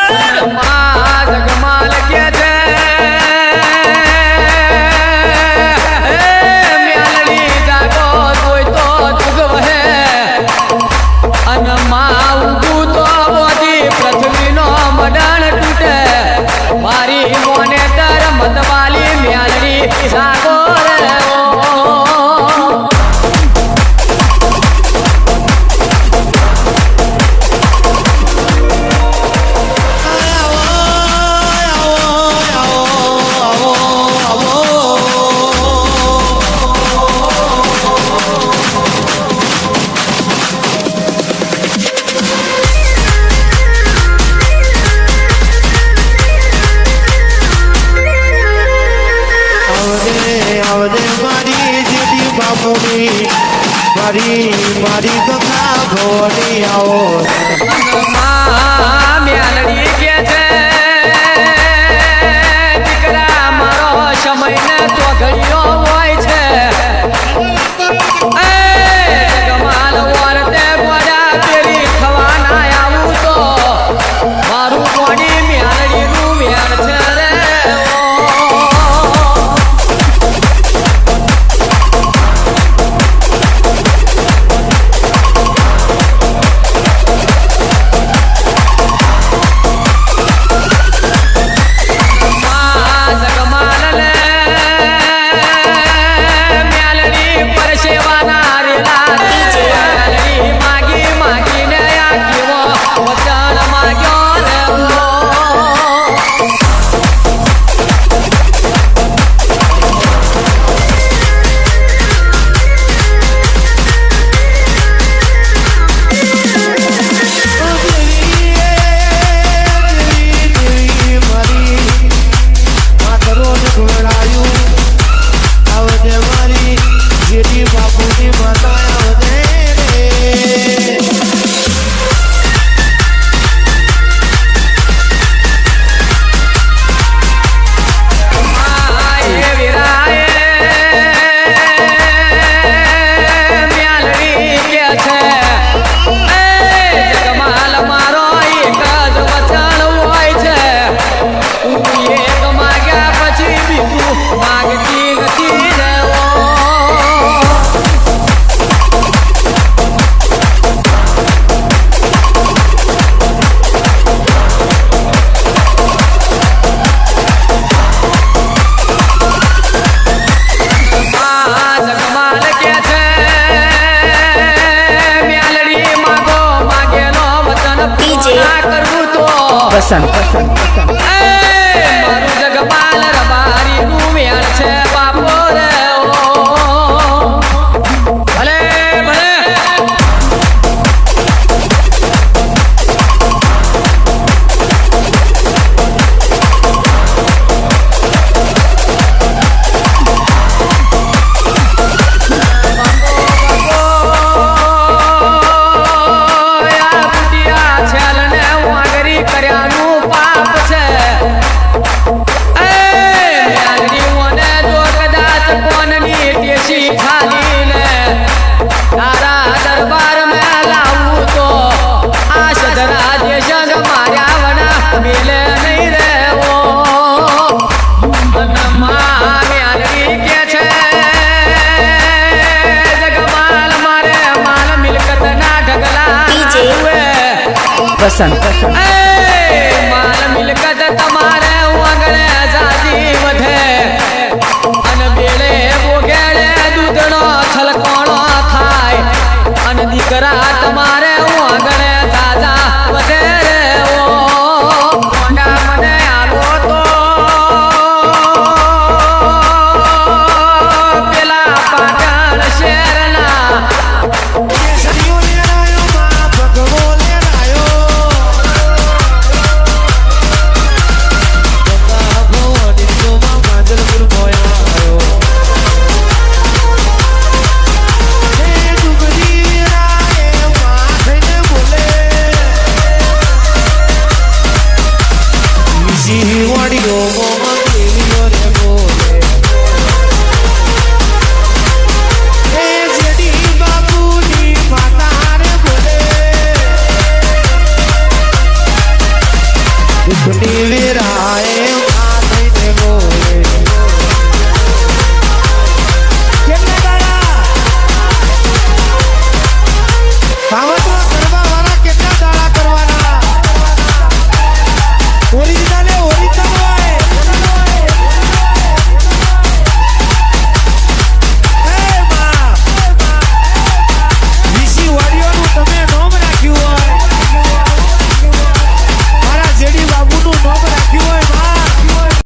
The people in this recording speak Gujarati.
જગમાલ કે છે મ્યાલડી જાગો જોઈ તો જુગવહે અને માં ઉગું તો બોધી પૃથ્વીનો મડાણ તૂટે મારી મોને તર મતવાલી મ્યાલડી જાગો રે મારી કથા ભોળી આવો મ્યાલડી કે છે દીકરા મારો સમય ને તો ઘડિયો હોય છે જગમાલ વરતે ગોડા પેલી ખવાના આવું તો મારું કોડી મ્યાલડી નું મ્યાલ છે રે મારું જગમાલ રબારી નું મેળ છે બાપો રે ભલે ભલે પસંદ